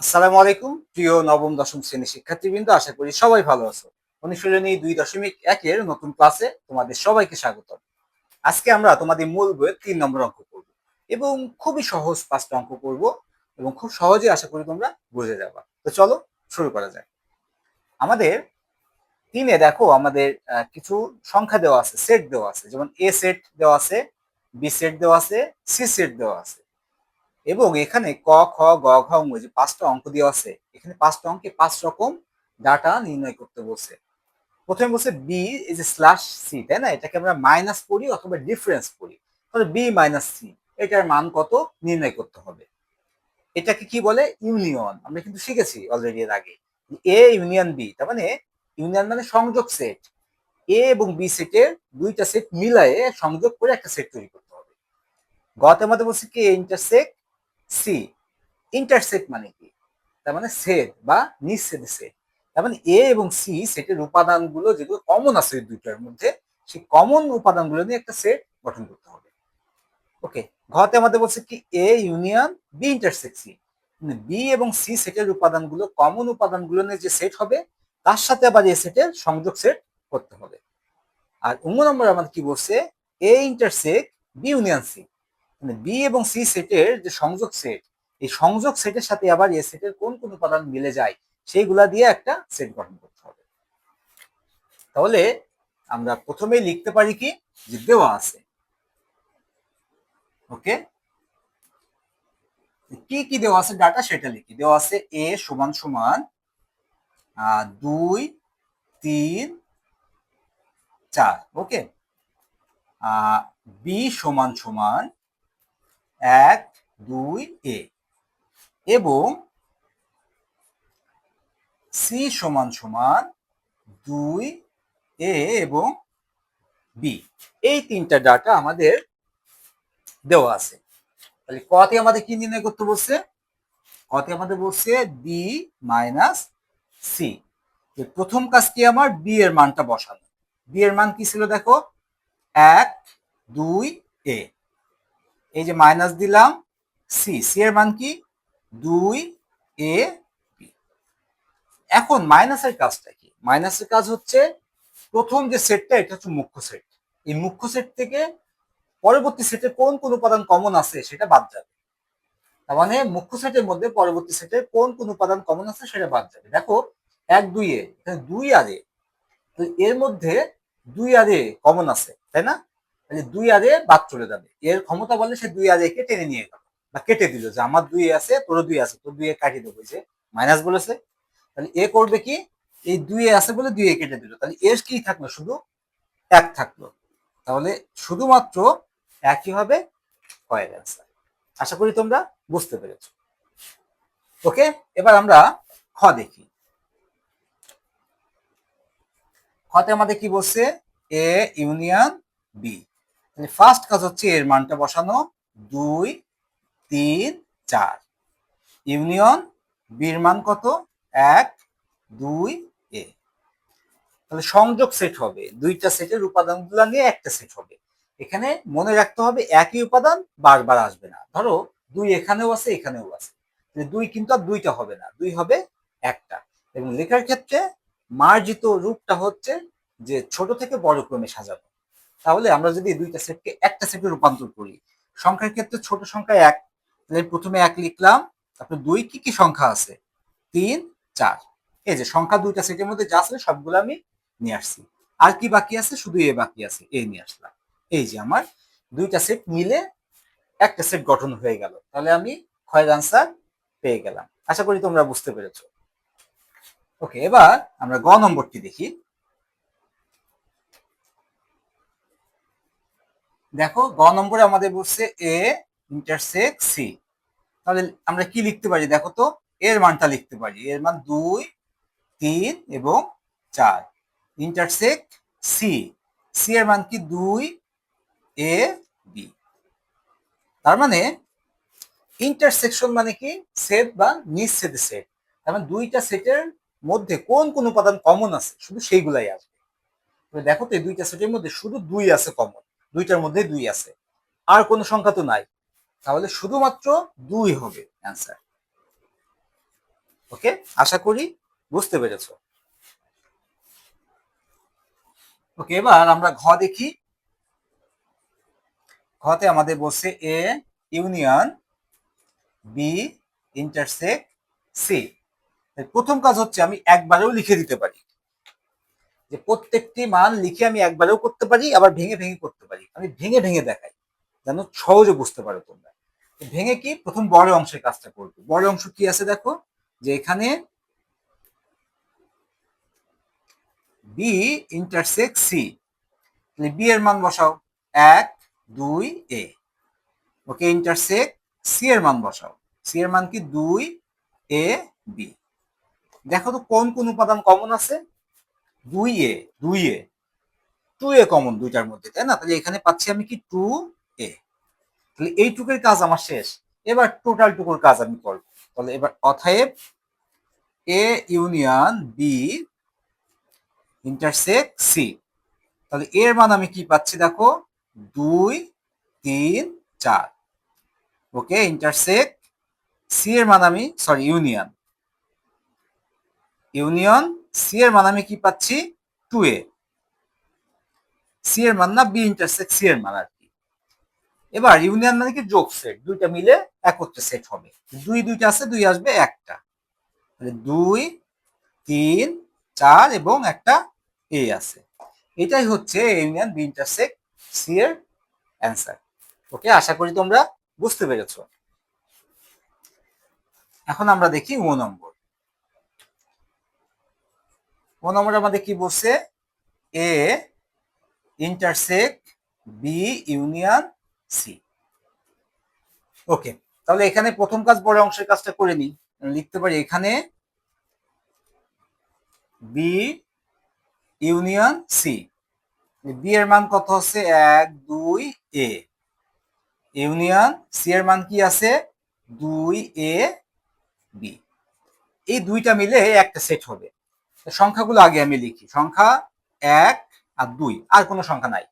আসসালামু আলাইকুম প্রিয় নবম দশম শ্রেণীর শিক্ষার্থীবৃন্দ, আশা করি সবাই ভালো আছো। অনুশীলনী 2.1 এর নতুন ক্লাসে তোমাদের সবাইকে স্বাগত। আজকে আমরা তোমাদের মূল বইয়ের 3 নম্বর অঙ্ক করব এবং খুবই সহজ 5টা অঙ্ক করব এবং খুব সহজে আশা করি তোমরা বুঝে যাবা। তো চলো শুরু করা যাক। আমাদের দেখো আমাদের কিছু সংখ্যা দেওয়া আছে, সেট দেওয়া আছে, যেমন এ সেট দেওয়া আছে, বি সেট দেওয়া আছে, সি সেট দেওয়া আছে এবং এখানে ক খ গ ঘ ঙ যে 5টা অঙ্ক দেওয়া আছে। এখানে 5টা অঙ্কে 5 রকম ডাটা নির্ণয় করতে বলছে। প্রথমে বলছে বি এই যে স্ল্যাশ সি, তাই না? এটাকে আমরা মাইনাস করি অথবা ডিফারেন্স করি, তাহলে বি মাইনাস সি এটার মান কত নির্ণয় করতে হবে। এটাকে কি বলে? ইউনিয়ন। আমরা কিন্তু শিখেছি অলরেডি এর আগে, এ ইউনিয়ন বি, তার মানে ইউনিয়ন মানে সংযোগ সেট। এ এবং বি সেটের দুইটা সেট মিলায়ে সংযোগ করে একটা সেট তৈরি করতে হবে। গতের মধ্যে বলছে কি ইন্টারসেক্ট সি। ইন্টারসেক্ট মানে কি? তার মানে সেট বা নিঃছেদ সেট। তার মানে এ এবং সি সেটের উপাদানগুলো যেগুলো কমন আছে ওই দুইটার মধ্যে, সেই কমন উপাদানগুলো নিয়ে একটা সেট গঠন করতে হবে। ওকে, ঘতে আমাদের বলছে কি A union B intersect C. B এবং সি সেটের উপাদানগুলো কমন উপাদানগুলো নিয়ে যে সেট হবে, তার সাথে আবার এ সেটের সংযোগ সেট করতে হবে। আর নম্বর আমাদের কি বলছে? এ ইন্টারসেক্ট বি ইউনিয়ন সি। মানে বি এবং সি সেটের যে সংযোগ সেট, এই সংযোগ সেটের সাথে আবার এ সেটের কোন কোন উপাদান মিলে যায় সেইগুলা দিয়ে একটা সেট গঠন করতে হবে। তাহলে আমরা প্রথমেই লিখতে পারি কি, যে দেওয়া আছে। ওকে, কি কি দেওয়া আছে ডাটা সেটা লিখি। দেওয়া আছে এ সমান সমান 2 3 4। ওকে, বি সমান সমান 1 2 এ এবং সি সমান সমান 2 এ এবং বি। এই তিনটা ডাটা আমাদের দেওয়া আছে। তাহলে কতে আমাদের কি নির্ণয় করতে বলছে? কতে আমাদের বলছে বি মাইনাস সি। প্রথম কাজ কি আমার? বি এর মানটা বসানো। বি এর মান কি ছিল দেখো, 1 2 এ। এই যে মাইনাস দিলাম সি, সি এর মান কি? 2 এ বি। এখন মাইনাসের কাজটা কি? মাইনাসের কাজ হচ্ছে প্রথম যে সেটটা, এটা হচ্ছে মুখ্য সেট। এই মুখ্য সেট থেকে পরবর্তী সেটে কোন কোন উপাদান কমন আছে সেটা বাদ যাবে। তার মানে মুখ্য সেটের মধ্যে পরবর্তী সেটে কোন কোন উপাদান কমন আছে সেটা বাদ যাবে। দেখো 1 2 এ, এখানে 2 আর এ, তো এর মধ্যে 2 আর এ কমন আছে, তাই না? তাহলে 2 আর এ বাদ চলে যাবে। এর ক্ষমতা বলে সে 2 আর এ কে টেনে নিয়ে গেল বা কেটে দিল, যে আমার 2 এ আছে, তোর 2 আছে, তোর 2 এ কাটিয়ে দেবো, যে মাইনাস বলেছে। তাহলে এ করবে কি, এই 2 এ আছে বলে 2 এ কেটে দিল, তাহলে এর কি থাকলো? শুধু 1 থাকলো। তাহলে শুধুমাত্র একই হবে কয়ের অ্যান্সার। আশা করি তোমরা বুঝতে পেরেছো। ওকে, এবার আমরা খ দেখি। খতে আমাদের কি বলছে? A union B. ফার্স্ট কাজ হচ্ছে এর মানটা বসানো, 2 3 4। ইউনিয়ন বির মান কত? 1 2 এ। তাহলে সংযোগ সেট হবে, দুইটা সেটের উপাদানগুলো নিয়ে একটা সেট হবে। এখানে মনে রাখতে হবে একই উপাদান বারবার আসবে না। ধরো 2 এখানেও আছে, এখানেও আছে, 2 কিন্তু আর দুইটা হবে না, 2 হবে একটা। এবং লেখার ক্ষেত্রে মার্জিত রূপটা হচ্ছে যে ছোট থেকে বড় ক্রমে সাজানো। তাহলে আমরা যদি দুইটা সেটকে একটা সেটে রূপান্তর করি, সংখ্যার ক্ষেত্রে ছোট সংখ্যা 1, তাহলে প্রথমে 1 লিখলাম, তারপর 2 কি কি সংখ্যা আছে? 3 4। এই যে সংখ্যা দুইটা সেটের মধ্যে যা আছে সবগুলো আমি নিয়ে আসছি। আর কি বাকি আছে? শুধু এ বাকি আছে, এ নিয়ে আসলাম। এই যে আমার দুইটা সেট মিলে একটা সেট গঠন হয়ে গেল। তাহলে আমি ক্ষয়ের আনসার পেয়ে গেলাম। আশা করি তোমরা বুঝতে পেরেছো। ওকে, এবার আমরা গ নম্বরটি দেখি। দেখো গ নম্বরে আমাদের বলছে এ ইন্টারসেক্ট সি। তাহলে আমরা কি লিখতে পারি দেখো তো? এর মানটা লিখতে পারি, এর মান 2 3 এবং 4। ইন্টারসেক্ট সি, সি এর মান কি? 2 এ বি। তার মানে ইন্টারসেকশন মানে কি? সেট বা নিঃছেদ সেট। তার মানে দুইটা সেটের মধ্যে কোন কোন উপাদান কমন আছে শুধু সেইগুলাই আসবে। দেখো তো এই দুইটা সেটের মধ্যে শুধু 2 আছে কমন, দুইটার মধ্যে 2 আছে, আর কোনো সংখ্যা তো নাই। তাহলে শুধুমাত্র 2 হবে অ্যান্সার। ওকে, আশা করি বুঝতে পেরেছো। ওকে, এবার আমরা ঘ দেখি। ঘতে আমাদের বলছে A union B intersect C. প্রথম কাজ হচ্ছে আমি একবারেও লিখে দিতে পারি, যে প্রত্যেকটি মান লিখে আমি একবারেও করতে পারি, আবার ভেঙে ভেঙে করতে পারি। আমি ভেঙে ভেঙে দেখাই যেন সহজে বুঝতে পারো তোমরা। ভেঙে কি, প্রথম বড় অংশের কাজটা করবো। বড় অংশ কি আছে দেখো, যে এখানে বি ইন্টারসেক্ট সি, বি এর মান বসাও 1 2 এ। ওকে, ইন্টারসেক্ট সি এর মান বসাও, সি এর মান কি 2 a b। দেখো তো কোন কোন উপাদান কমন আছে, 2a, 2a, 2a কমন দুইটার মধ্যে, তাই না? তাহলে এখানে পাচ্ছি আমি কি 2a। তাহলে এইটুকুর কাজ আমার শেষ। এবার টোটাল টুকুর কাজ আমি করব। তাহলে এবার অতএব A union B intersect C. তাহলে এর মান আমি কি পাচ্ছি দেখো, 2 3 4। ওকে, ইন্টারসেক্ট সি এর মান আমি, সরি, ইউনিয়ন, ইউনিয়ন সি এর মান আমি কি পাচ্ছি, 2a। সি এর মান না, বি ইন্টারসেক্ট সি এর মান আর কি। এবার ইউনিয়ন মানে কি যোগ সেট, দুইটা মিলে একত্রে সেট হবে। দুইটা আছে, 2 আসবে একটা, 2 3 4 এবং একটা এ আছে। এটাই হচ্ছে ইউনিয়ন বি ইন্টারসেক্ট সি এর অ্যান্সার। ওকে, আশা করি তোমরা বুঝতে পেরেছো। এখন আমরা দেখি ও নম্বর। ও নম্বর আমাদের কি বলছে, এ ইন্টারসেক্ট বি ইউনিয়ন সি। ওকে, তাহলে এখানে প্রথম কাজ বড় অংশের কাজটা করে নিই। লিখতে পারি এখানে বি ইউনিয়ন সি। বি এর মান কত হচ্ছে, 1 2 a। ইউনিয়ন সি এর মান কি আছে, 2 a b। এই দুইটা মিলে একটা সেট হবে। সংখ্যাগুলো আগে আমি লিখি, সংখ্যা 1 আর 2, আর কোনো সংখ্যা নাই।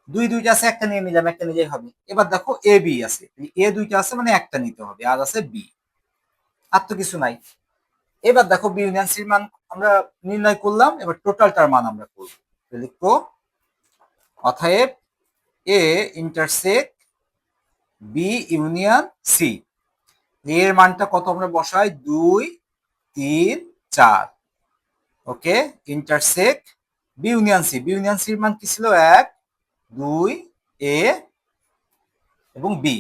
দুইটা আছে, একটা নিয়ে নিলাম, একটা নিলেই হবে। এবার দেখো এ বি আছে, এ দুইটা আছে মানে একটা নিতে হবে, আর আছে বি, আর তো কিছু নাই। এবার দেখো বি ইউনিয়ন সির মান আমরা নির্ণয় করলাম, এবার টোটালটার মান আমরা করব। লিখবো অতএব A intersect B union C. এর মানটা কত আমরা বসাই, 2 3 4। Okay, intersect B union C. B union সির মান কি ছিল, 1 2 a এবং বি।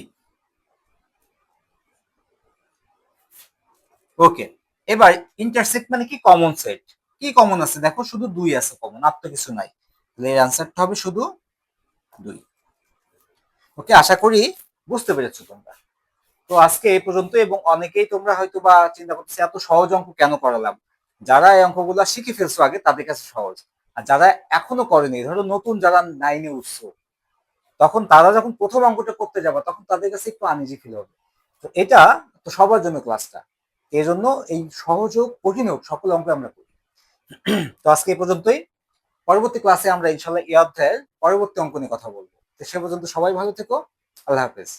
ওকে, এবার ইন্টারসেক্ট মানে কি, কমন সেট। কি কমন আছে দেখো, শুধু 2 আছে কমন, আর তো কিছু নাই। তাহলে এর অ্যান্সারটা হবে শুধু 2। ওকে, আশা করি বুঝতে পেরেছো তোমরা। তো আজকে এই পর্যন্ত, এবং অনেকেই তোমরা হয়তো বা চিন্তা করতেছে এত সহজ অঙ্ক কেন করালাম। যারা এই অঙ্কগুলো শিখে ফেলছো আগে তাদের কাছে সহজ, আর যারা এখনো করেনি, ধরো নতুন যারা 9-এ উঠছো, তখন তারা যখন প্রথম অঙ্কটা করতে যাবে তখন তাদের কাছে একটু আনইজি ফিল হবে। তো এটা তো সবার জন্য ক্লাসটা, এই জন্য এই সহজ হোক কঠিন হোক সকল অঙ্ক আমরা করি। তো আজকে এই পর্যন্তই। পরবর্তী ক্লাসে আমরা ইনশাল্লাহ এই অধ্যায়ের পরবর্তী অঙ্ক নিয়ে কথা বলবো। তো সে পর্যন্ত সবাই ভালো থেকো। আল্লাহ হাফেজ।